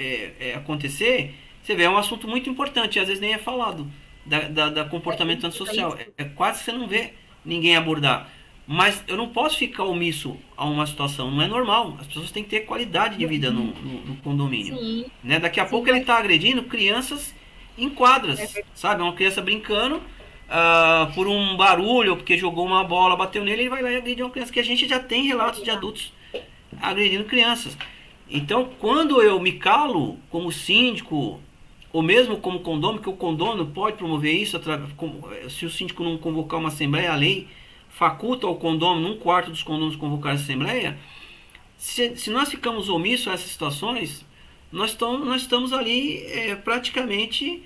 acontecer, você vê, é um assunto muito importante, às vezes nem é falado, da comportamento antissocial. Quase que você não vê ninguém abordar. Mas eu não posso ficar omisso a uma situação, não é normal. As pessoas têm que ter qualidade de vida no condomínio. Né? Daqui a pouco ele está agredindo crianças em quadras, sabe? Uma criança brincando por um barulho, ou porque jogou uma bola, bateu nele, ele vai lá e agride uma criança. Que a gente já tem relatos de adultos agredindo crianças. Então, quando eu me calo como síndico, ou mesmo como condômino, que o condômino pode promover isso, se o síndico não convocar uma assembleia, a lei faculta ao condômino, 1/4 dos condôminos convocar a assembleia. Se nós ficamos omissos a essas situações, nós estamos ali praticamente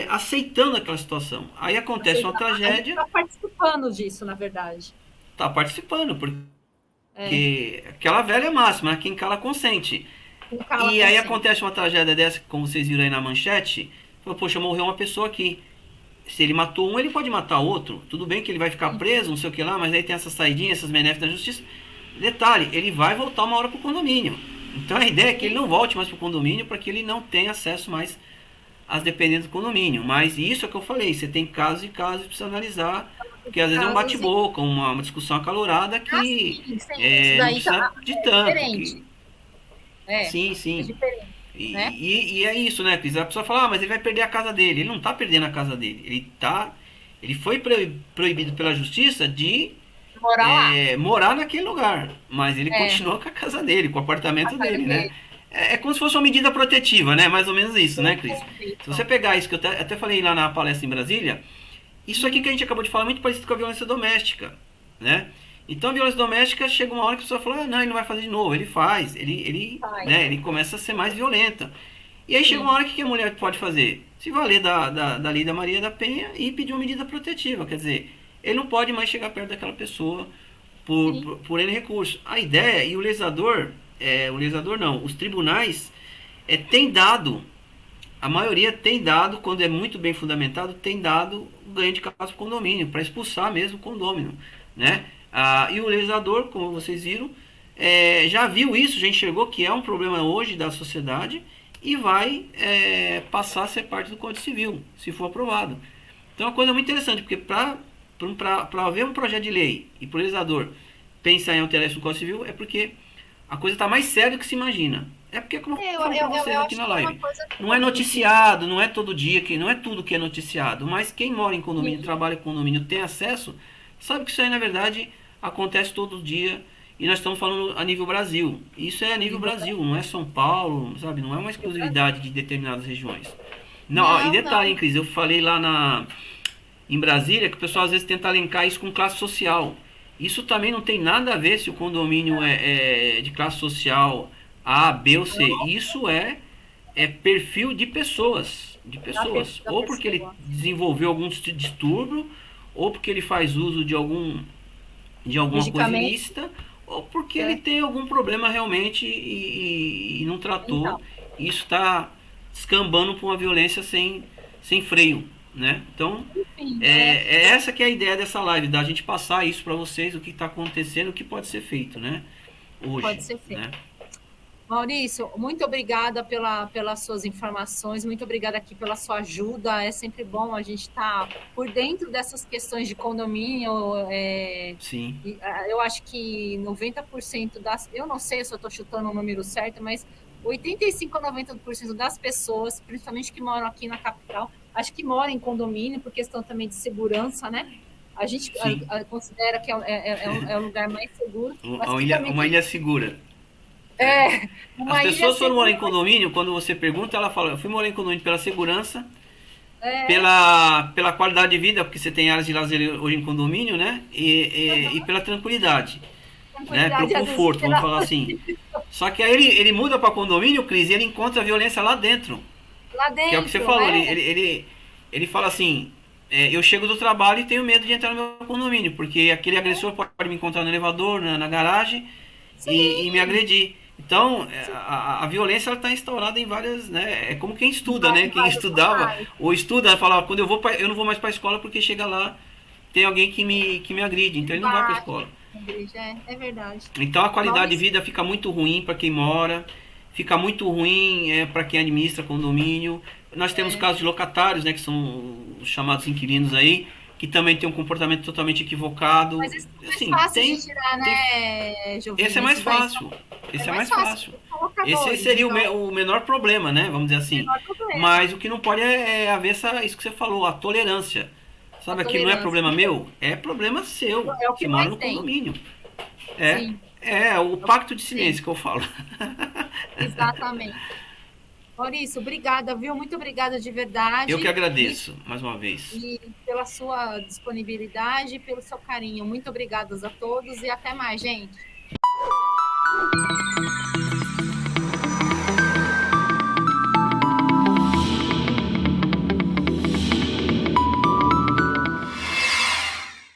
aceitando aquela situação. Aí acontece uma tragédia. A gente está participando disso, na verdade. Está participando, porque aquela velha máxima, né? Quem cala consente. E aí acontece uma tragédia dessa, como vocês viram aí na manchete, poxa, morreu uma pessoa aqui. Se ele matou um, ele pode matar outro. Tudo bem que ele vai ficar preso, não sei o que lá, mas aí tem essas saidinhas, essas benéficas da justiça. Detalhe, ele vai voltar uma hora para o condomínio. Então a ideia é que ele não volte mais para o condomínio para que ele não tenha acesso mais às dependências do condomínio. Mas isso é o que eu falei, você tem casos e casos, precisa analisar, porque às vezes é um bate-boca, uma discussão acalorada que não precisa de tanto. Sim. É diferente. E é isso, né, Cris? A pessoa fala, mas ele vai perder a casa dele. Ele não está perdendo a casa dele. Ele foi proibido pela justiça de morar naquele lugar. Mas ele continua com a casa dele, com o apartamento dele, né? É como se fosse uma medida protetiva, né? Mais ou menos isso, né, Cris? Se você pegar isso que eu até falei lá na palestra em Brasília, isso aqui que a gente acabou de falar é muito parecido com a violência doméstica. né? Então a violência doméstica chega uma hora que a pessoa fala, não, ele não vai fazer de novo, ele faz, Faz. né, ele começa a ser mais violenta. E aí chega uma hora que a mulher pode fazer? Se valer da lei da Maria da Penha e pedir uma medida protetiva, quer dizer, ele não pode mais chegar perto daquela pessoa por N recurso. A ideia, e o legislador não, os tribunais têm dado, a maioria tem dado, quando é muito bem fundamentado, tem dado ganho de caso para condomínio, para expulsar mesmo o condômino, né? E o legislador, como vocês viram, já viu isso, já enxergou que é um problema hoje da sociedade e vai passar a ser parte do Código Civil, se for aprovado. Então é uma coisa muito interessante, porque para haver um projeto de lei e para o legislador pensar em alterar isso no Código Civil, é porque a coisa está mais séria do que se imagina. É porque, como eu falei para vocês aqui na live, não é noticiado, não é todo dia, não é tudo que é noticiado, mas quem mora em condomínio, trabalha em condomínio, tem acesso, sabe que isso aí, na verdade, acontece todo dia. E nós estamos falando a nível Brasil. Isso é a nível Brasil, não é São Paulo, sabe? Não é uma exclusividade de determinadas regiões. Não, e detalhe, hein, Cris, eu falei lá em Brasília que o pessoal às vezes tenta elencar isso com classe social. Isso também não tem nada a ver se o condomínio é de classe social A, B ou C. Isso é perfil de pessoas. Ou porque ele desenvolveu algum distúrbio, ou porque ele faz uso de alguma coisa ilícita, ou porque ele tem algum problema realmente e não tratou. Então. Isso está descambando para uma violência sem freio, né? Então, essa que é a ideia dessa live, da gente passar isso para vocês, o que está acontecendo, o que pode ser feito, né? Hoje. Pode ser feito. Né? Maurício, muito obrigada pelas suas informações, muito obrigada aqui pela sua ajuda. É sempre bom a gente estar por dentro dessas questões de condomínio. Sim. Eu acho que 90% das... Eu não sei se eu estou chutando o número certo, mas 85% a 90% das pessoas, principalmente que moram aqui na capital, acho que moram em condomínio por questão também de segurança, né? A gente considera que é o lugar mais seguro. Uma ilha segura. As pessoas foram morar em condomínio, quando você pergunta, ela fala, eu fui morar em condomínio pela segurança, pela qualidade de vida, porque você tem áreas de lazer hoje em condomínio, né? E pela tranquilidade, né? Pelo conforto, vamos falar assim. Só que aí ele muda para condomínio, Cris, e ele encontra a violência lá dentro. Lá dentro. Que é o que você falou, ele fala assim, eu chego do trabalho e tenho medo de entrar no meu condomínio, porque aquele agressor pode me encontrar no elevador, na garagem, e me agredir. Então, a violência está instaurada em várias, né? É como quem estuda, né? Quem estudava ou estuda, fala, quando eu não vou mais para a escola porque chega lá, tem alguém que me agride, então ele não vai para a escola. É verdade. Então a qualidade de vida fica muito ruim para quem mora, fica muito ruim para quem administra condomínio. Nós temos casos de locatários, né? Que são os chamados inquilinos aí, que também tem um comportamento totalmente equivocado. Mas esse é mais fácil de tirar, né, Giovini? Esse é mais fácil. Esse é mais fácil. Esse seria o menor problema, né? Vamos dizer assim. Mas o que não pode é haver isso que você falou, a tolerância. Sabe, aquilo não é problema meu? É problema seu. É o que mora no tem. condomínio. Sim. O pacto de silêncio que eu falo. Exatamente. Maurício, obrigada, viu? Muito obrigada de verdade. Eu que agradeço, mais uma vez. E pela sua disponibilidade e pelo seu carinho. Muito obrigada a todos e até mais, gente.